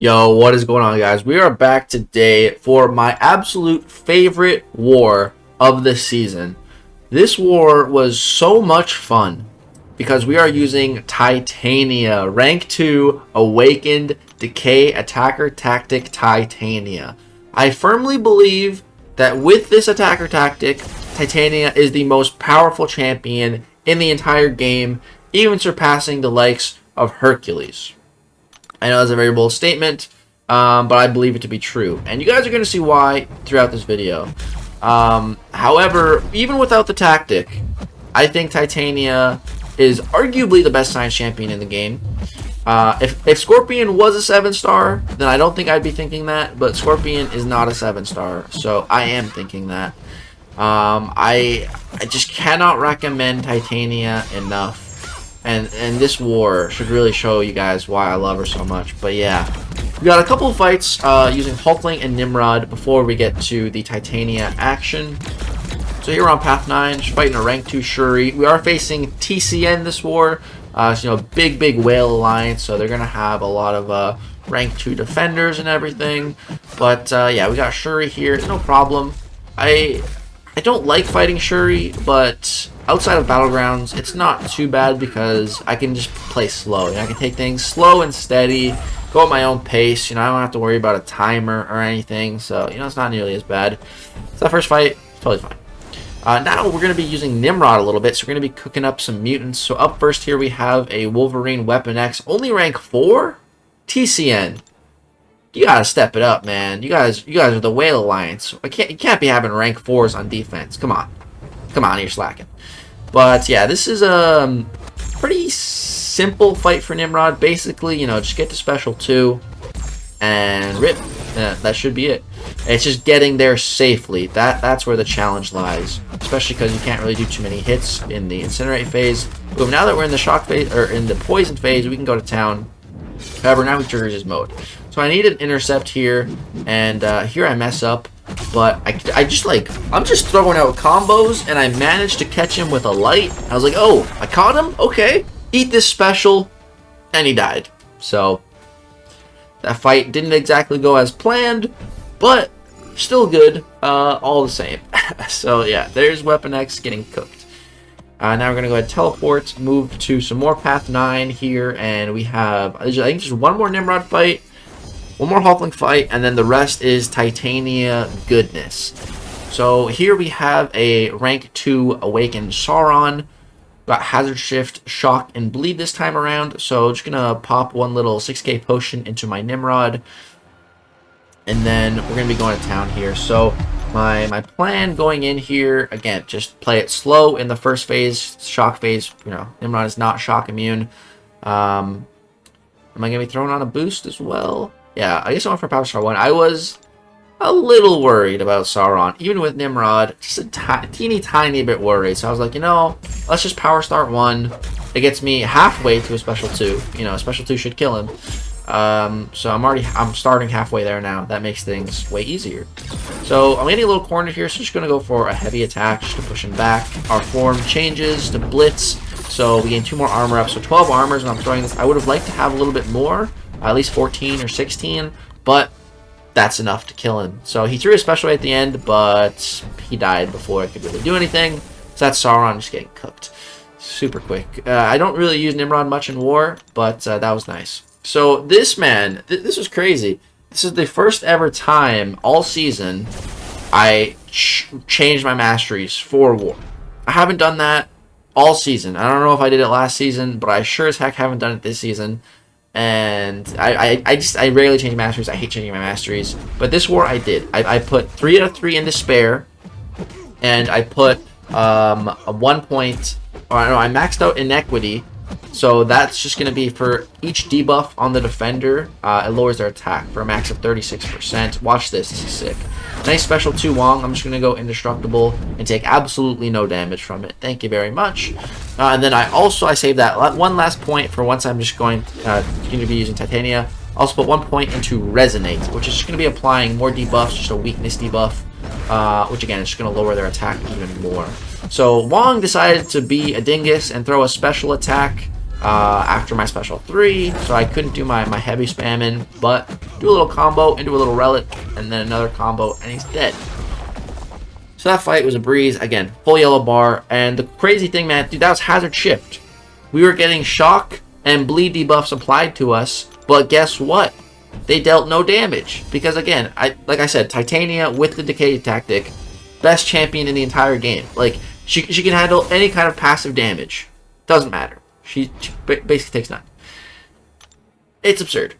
Yo, what is going on, guys? We are back today for my absolute favorite war of the season. This war was so much fun because we are using Titania, rank 2 awakened decay attacker tactic Titania. I firmly believe that with this attacker tactic, Titania is the most powerful champion in the entire game, even surpassing the likes of Hercules. I know that's a very bold statement, but I believe it to be true. And you guys are going to see why throughout this video. However, even without the tactic, I think Titania is arguably the best science champion in the game. If Scorpion was a 7-star, then I don't think I'd be thinking that. But Scorpion is not a 7-star, so I am thinking that. I just cannot recommend Titania enough. And this war should really show you guys why I love her so much. But yeah, we got a couple of fights using Hulkling and Nimrod before we get to the Titania action. So here we're on path 9, just fighting a rank 2 Shuri. We are facing TCN this war. So, big whale alliance, so they're gonna have a lot of rank 2 defenders and everything. But yeah, we got Shuri here, no problem. I don't like fighting Shuri, but outside of Battlegrounds, it's not too bad because I can just play slow. I can take things slow and steady, go at my own pace. I don't have to worry about a timer or anything, so, it's not nearly as bad. So that first fight, totally fine. Now we're going to be using Nimrod a little bit, so we're going to be cooking up some mutants. So up first here we have a Wolverine Weapon X, only rank 4? TCN. You gotta step it up, man. You guys are the Whale Alliance. You can't be having rank 4s on defense. Come on, you're slacking. But yeah, this is a pretty simple fight for Nimrod. Basically, just get to special 2 and rip. That should be it. It's just getting there safely. That's where the challenge lies, especially because you can't really do too many hits in the incinerate phase. Boom. Now that we're in the shock phase or in the poison phase, we can go to town. However, now he triggers his mode. So I need an intercept here, and here I mess up, but I'm just throwing out combos, and I managed to catch him with a light. I was like, oh, I caught him? Okay, eat this special, and he died. So that fight didn't exactly go as planned, but still good, all the same. So yeah, there's Weapon X getting cooked. Now we're going to go ahead and teleport, move to some more Path 9 here, and we have, I think, just one more Nimrod fight, one more Hulkling fight, and then the rest is Titania goodness. So here we have a rank 2 awakened Sauron. Got Hazard Shift, Shock, and Bleed this time around, so just going to pop one little 6k potion into my Nimrod, and then we're going to be going to town here. So my plan going in here, again, just play it slow in the first phase, shock phase. Nimrod is not shock immune. Am I going to be throwing on a boost as well? Yeah, I guess I went for Power Star 1. I was a little worried about Sauron, even with Nimrod, just a teeny tiny bit worried. So I was like, let's just Power Star 1. It gets me halfway to a Special 2. A Special 2 should kill him. So I'm starting halfway there now. That makes things way easier. So I'm getting a little cornered here, so just going to go for a heavy attack just to push him back. Our form changes to Blitz, so we gain 2 more armor up, so 12 armors when I'm throwing this. I would have liked to have a little bit more, at least 14 or 16, but that's enough to kill him. So he threw a special at the end, but he died before I could really do anything. So that's Sauron just getting cooked. Super quick. I don't really use Nimrod much in war, but that was nice. So this man, this was crazy. This is the first ever time all season I changed my masteries for war. I haven't done that all season. I don't know if I did it last season, but I sure as heck haven't done it this season. And I rarely change masteries. I hate changing my masteries. But this war I did. I put 3 out of 3 in despair, and I put a 1 point. Or no, I maxed out inequity. So that's just going to be for each debuff on the defender, it lowers their attack for a max of 36%. Watch this, this is sick. Nice special 2 Wong. I'm just going to go indestructible and take absolutely no damage from it. Thank you very much. And then I saved that one last point for once I'm just going to be using Titania. Also put 1 point into Resonate, which is just going to be applying more debuffs, just a weakness debuff, which again is just going to lower their attack even more. So Wong decided to be a dingus and throw a special attack. after my special 3, so I couldn't do my heavy spamming, but do a little combo into a little relic, and then another combo, and he's dead. So that fight was a breeze. Again, full yellow bar, and the crazy thing, man, dude, that was hazard shift. We were getting shock and bleed debuffs applied to us, but guess what? They dealt no damage, because again, like I said, Titania with the decay tactic, best champion in the entire game. Like, she can handle any kind of passive damage. Doesn't matter. She basically takes none. It's absurd.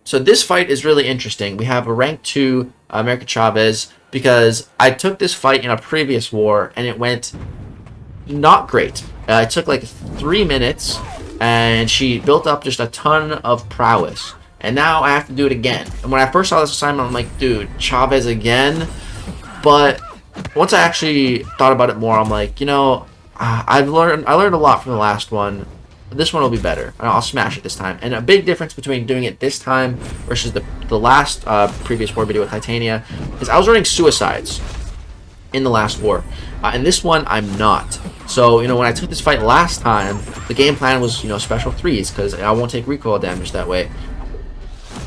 So this fight is really interesting. We have a rank 2 American Chavez, because I took this fight in a previous war, and it went not great. It took like 3 minutes, and she built up just a ton of prowess. And now I have to do it again. And when I first saw this assignment, I'm like, dude, Chavez again? But once I actually thought about it more, I'm like, you know, I learned a lot from the last one. This one will be better, and I'll smash it this time. And a big difference between doing it this time versus the last previous war video with Titania is I was running suicides in the last war. In this one, I'm not. So, you know, when I took this fight last time, the game plan was, you know, special 3s, because I won't take recoil damage that way.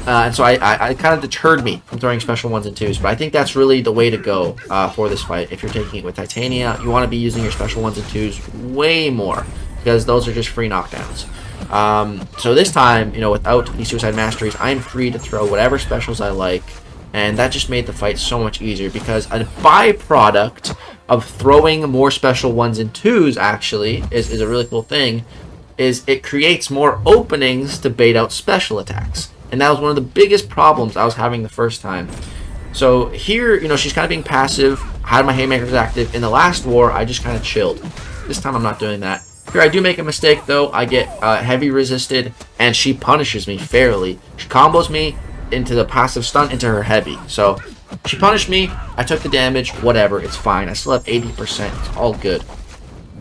And so I kind of deterred me from throwing special 1s and 2s, but I think that's really the way to go for this fight. If you're taking it with Titania, you want to be using your special 1s and 2s way more, because those are just free knockdowns. So this time, you know, without these suicide masteries, I'm free to throw whatever specials I like, and that just made the fight so much easier, because a byproduct of throwing more special 1s and 2s actually is a really cool thing, is it creates more openings to bait out special attacks. And that was one of the biggest problems I was having the first time. So here, you know, she's kind of being passive. I had my haymakers active. In the last war, I just kind of chilled. This time I'm not doing that. Here I do make a mistake though. I get heavy resisted, and she punishes me fairly. She combos me into the passive stun into her heavy. So she punished me. I took the damage. Whatever. It's fine. I still have 80%. It's all good.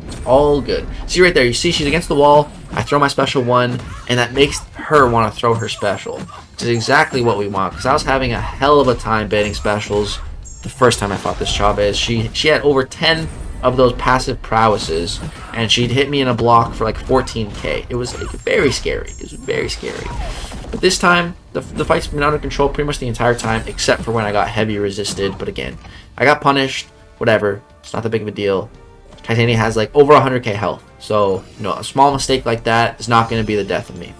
It's all good. See right there. You see she's against the wall. I throw my special 1, and that makes her want to throw her special, which is exactly what we want, because I was having a hell of a time baiting specials the first time I fought this Chavez. She had over 10 of those passive prowesses, and she'd hit me in a block for like 14k. It was very scary. It was very scary. But this time, the fight's been under control pretty much the entire time, except for when I got heavy resisted. But again, I got punished. Whatever. It's not that big of a deal. Titania has like over 100k health. So, you know, a small mistake like that is not going to be the death of me.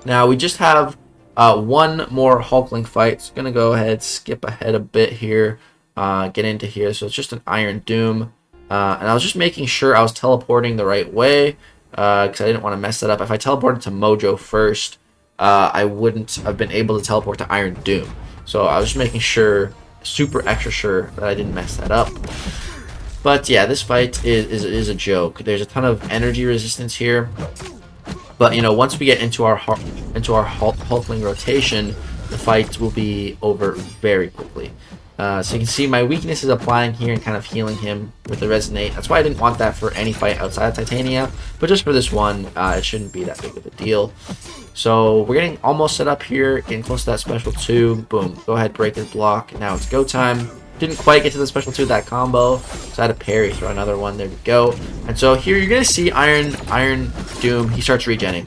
Now, we just have one more Hulkling fight. So, I'm going to go ahead, skip ahead a bit here, get into here. So, it's just an Iron Doom. And I was just making sure I was teleporting the right way, because I didn't want to mess that up. If I teleported to Mojo first, I wouldn't have been able to teleport to Iron Doom. So, I was just making sure, super extra sure, that I didn't mess that up. But yeah, this fight is a joke. There's a ton of energy resistance here, but you know, once we get into our Hulkling rotation, the fight will be over very quickly. So you can see my weakness is applying here and kind of healing him with the Resonate. That's why I didn't want that for any fight outside of Titania, but just for this one, it shouldn't be that big of a deal. So we're getting almost set up here, getting close to that special 2. Boom, go ahead, break his block. Now it's go time. Didn't quite get to the special 2 of that combo, so I had to parry, throw another one. There we go. And so here you're gonna see Iron Doom. He starts regenning,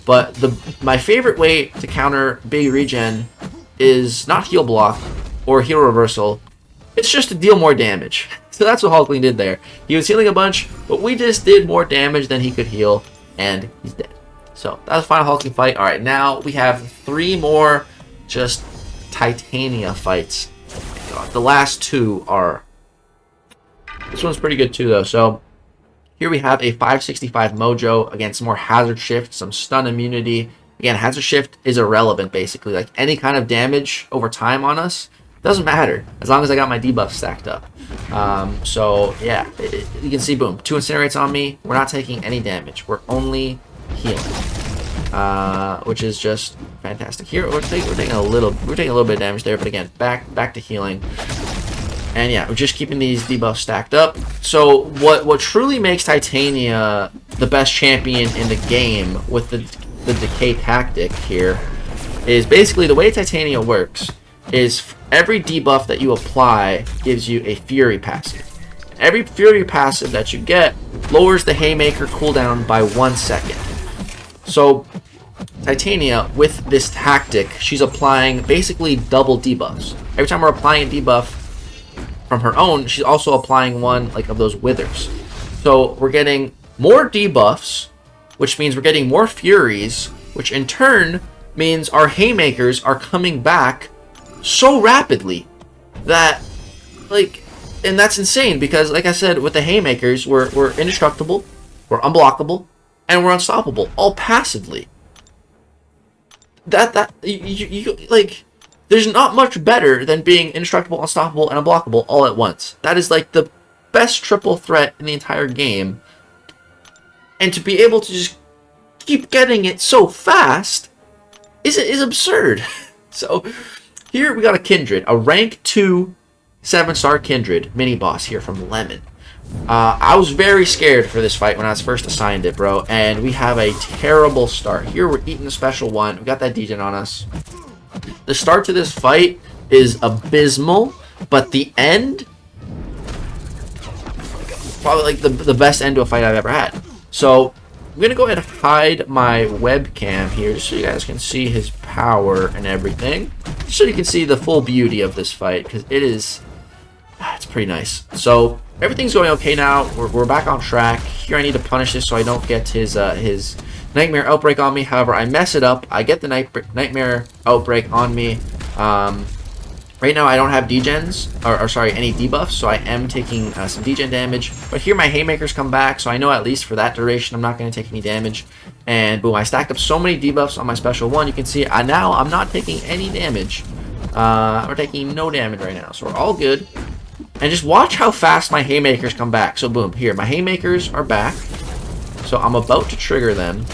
but my favorite way to counter big regen is not heal block or heal reversal. It's just to deal more damage. So that's what Hulkling did there. He was healing a bunch, but we just did more damage than he could heal, and he's dead. So that was the final Hulkling fight. All right, now we have 3 more just Titania fights. The last 2 are... This one's pretty good too, though. So here we have a 565 Mojo against more Hazard Shift, some stun immunity. Again, Hazard Shift is irrelevant, basically. Like, any kind of damage over time on us doesn't matter, as long as I got my debuff stacked up. So yeah, you can see, boom, 2 Incinerates on me. We're not taking any damage. We're only healing. Which is just fantastic. Here we're taking a little bit of damage there, but again, back to healing. And yeah, we're just keeping these debuffs stacked up. So what truly makes Titania the best champion in the game with the decay tactic here is basically the way Titania works is every debuff that you apply gives you a Fury passive. Every Fury passive that you get lowers the Haymaker cooldown by 1 second. So Titania, with this tactic, she's applying basically double debuffs. Every time we're applying a debuff from her own, she's also applying one like of those withers. So we're getting more debuffs, which means we're getting more furies, which in turn means our haymakers are coming back so rapidly that, like, and that's insane because, like I said, with the haymakers, we're indestructible, we're unblockable, and we're unstoppable, all passively. You like, there's not much better than being indestructible, unstoppable, and unblockable all at once. That is like the best triple threat in the entire game. And to be able to just keep getting it so fast is absurd. So here we got a Kindred, a rank 2 7-star Kindred mini boss here from Lemon. I was very scared for this fight when I was first assigned it, bro, and we have a terrible start. Here we're eating the special one. We got that degen on us. The start to this fight is abysmal, but the end, probably like the best end to a fight I've ever had. So I'm gonna go ahead and hide my webcam here just so you guys can see his power and everything, just so you can see the full beauty of this fight, because it's pretty nice. So everything's going okay now. We're back on track. Here I need to punish this so I don't get his nightmare outbreak on me. However, I mess it up. I get the nightmare outbreak on me. Right now I don't have degens, or sorry, any debuffs, so I am taking some degen damage. But here my haymakers come back, so I know at least for that duration I'm not going to take any damage. And boom, I stacked up so many debuffs on my special one. You can see now I'm not taking any damage. We're taking no damage right now, so we're all good. And just watch how fast my haymakers come back. So boom, here, my haymakers are back. So I'm about to trigger them.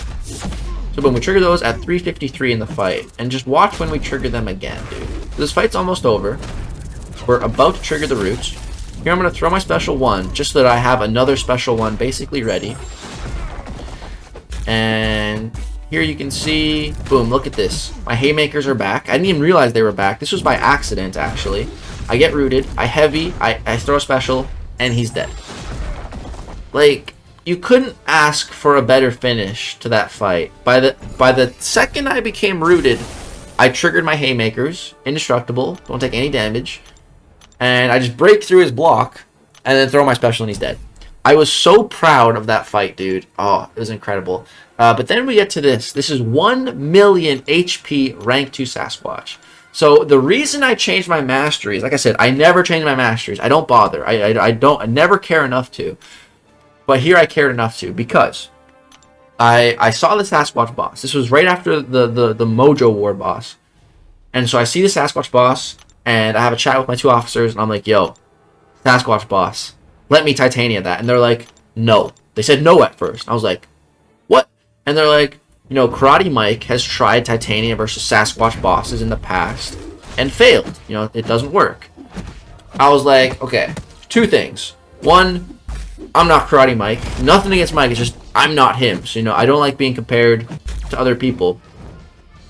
So boom, we trigger those at 353 in the fight. And just watch when we trigger them again, dude. This fight's almost over. We're about to trigger the roots. Here I'm going to throw my special one, just so that I have another special one basically ready. And here you can see, boom, look at this. My haymakers are back. I didn't even realize they were back. This was by accident, actually. I get rooted, I heavy, I throw a special, and he's dead. Like, you couldn't ask for a better finish to that fight. By the second I became rooted, I triggered my haymakers, indestructible, don't take any damage, and I just break through his block, and then throw my special and he's dead. I was so proud of that fight, dude. Oh, it was incredible. But then we get to this. This is 1 million HP rank 2 Sasquatch. So the reason I changed my masteries, like I said, I never change my masteries. I don't bother. I never care enough to. But here I cared enough to, because I saw the Sasquatch boss. This was right after the Mojo war boss. And so I see the Sasquatch boss, and I have a chat with my 2 officers, and I'm like, yo, Sasquatch boss, let me Titania that. And they're like, no. They said no at first. I was like, what? And they're like, you know, Karate Mike has tried Titania versus Sasquatch bosses in the past and failed. You know, it doesn't work. I was like, okay, 2 things. One, I'm not Karate Mike. Nothing against Mike. It's just I'm not him. So, you know, I don't like being compared to other people.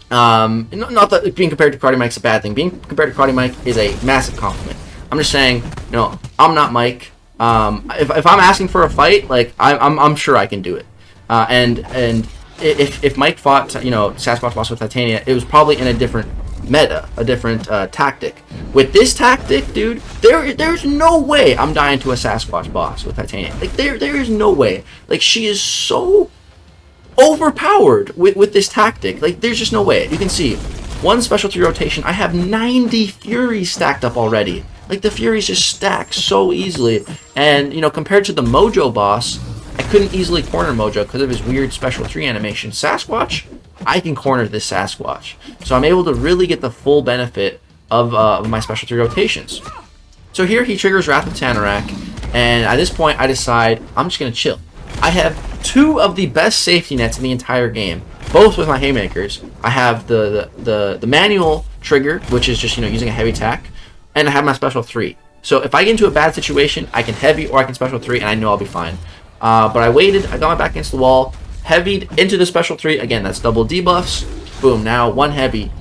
Not that being compared to Karate Mike's a bad thing. Being compared to Karate Mike is a massive compliment. I'm just saying, you know, I'm not Mike. If I'm asking for a fight, like I'm sure I can do it. And if Mike fought, you know, Sasquatch boss with Titania, it was probably in a different meta, a different tactic. With this tactic, dude, there's no way I'm dying to a Sasquatch boss with Titania. Like there is no way. Like she is so overpowered with this tactic. Like there's just no way. You can see 1 specialty rotation. I have 90 Furies stacked up already. Like the Furies just stack so easily. And you know, compared to the Mojo boss, I couldn't easily corner Mojo because of his weird special 3 animation. Sasquatch, I can corner this Sasquatch. So I'm able to really get the full benefit of my special 3 rotations. So here he triggers Wrath of Tanarak, and at this point I decide I'm just going to chill. I have 2 of the best safety nets in the entire game, both with my haymakers. I have the manual trigger, which is just, you know, using a heavy attack, and I have my special 3. So if I get into a bad situation, I can heavy or I can special 3, and I know I'll be fine. But I waited, I got my back against the wall, heavied into the special 3. Again, that's double debuffs. Boom, now 1 heavy,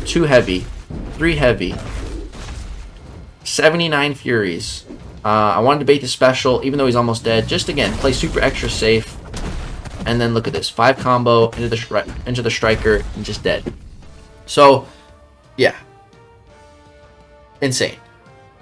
2 heavy, 3 heavy, 79 Furies. I wanted to bait the special, even though he's almost dead. Just, again, play super extra safe. and then look at this, 5 combo into the striker and just dead. So yeah, insane.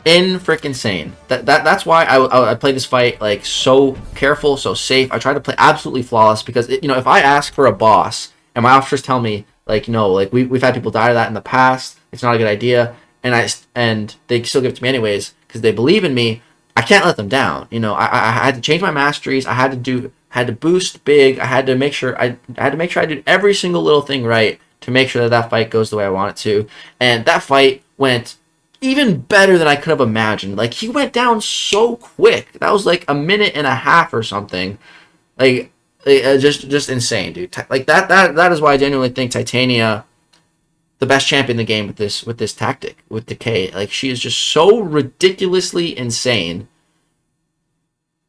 Freaking insane. That's why I play this fight like so careful, so safe. I try to play absolutely flawless because if I ask for a boss and my officers tell me like no, like we've had people die to that in the past, it's not a good idea, and they still give it to me anyways because they believe in me, I can't let them down. I had to change my masteries. I had to boost big. I had to make sure I did every single little thing right to make sure that fight goes the way I want it to, and that fight went even better than I could have imagined. Like, he went down so quick. That was like a minute and a half or something. Like, just insane, dude. Like that is why I genuinely think Titania, the best champion in the game with this tactic, with decay. Like, she is just so ridiculously insane.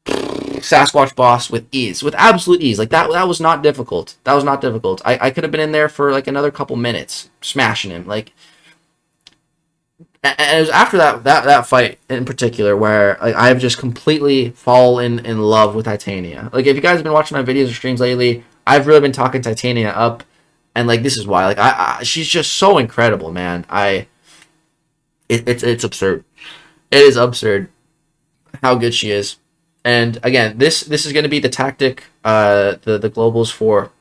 Sasquatch boss with ease, with absolute ease. Like that was not difficult. That was not difficult. I could have been in there for like another couple minutes smashing him. Like, and it was after that fight in particular where like I've just completely fallen in love with Titania. Like, if you guys have been watching my videos or streams lately, I've really been talking Titania up, and like this is why. Like she's just so incredible, man. It's absurd. It is absurd how good she is. And again, this is going to be the tactic, the globals for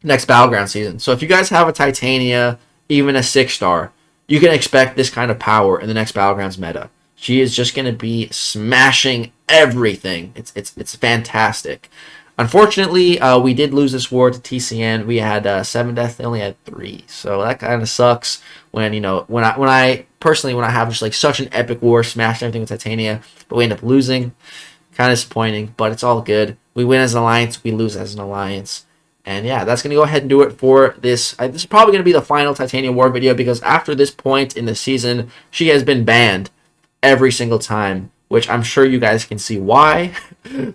next Battleground season. So if you guys have a Titania, even a 6-star, you can expect this kind of power in the next Battlegrounds meta. She is just going to be smashing everything. It's fantastic. Unfortunately, we did lose this war to TCN. We had 7 deaths. They only had 3. So that kind of sucks when when I have just like such an epic war, smashing everything with Titania, but we end up losing. Kind of disappointing, but it's all good. We win as an alliance, we lose as an alliance. And yeah, that's going to go ahead and do it for this. This is probably going to be the final Titania War video because after this point in the season, she has been banned every single time, which I'm sure you guys can see why.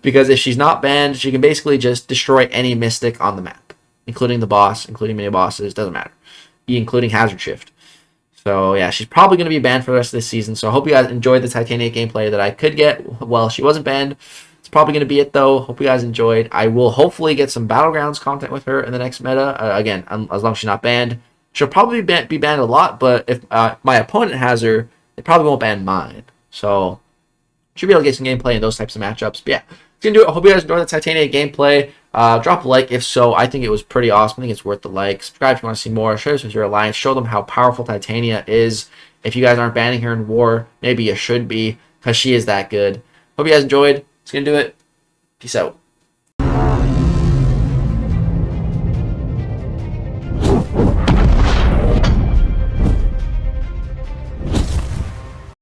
Because if she's not banned, she can basically just destroy any mystic on the map, including the boss, including mini bosses, doesn't matter, including Hazard Shift. So yeah, she's probably going to be banned for the rest of this season. So I hope you guys enjoyed the Titania gameplay that I could get while she wasn't banned. It's probably going to be it though. Hope you guys enjoyed. I will hopefully get some Battlegrounds content with her in the next meta. Again, as long as she's not banned. She'll probably be banned a lot, but if my opponent has her, they probably won't ban mine. So should be able to get some gameplay in those types of matchups. But yeah, it's going to do it. I hope you guys enjoyed the Titania gameplay. Drop a like if so. I think it was pretty awesome. I think it's worth the like. Subscribe if you want to see more. Share this with your alliance. Show them how powerful Titania is. If you guys aren't banning her in war, maybe you should be, because she is that good. Hope you guys enjoyed. It's going to do it. Peace out.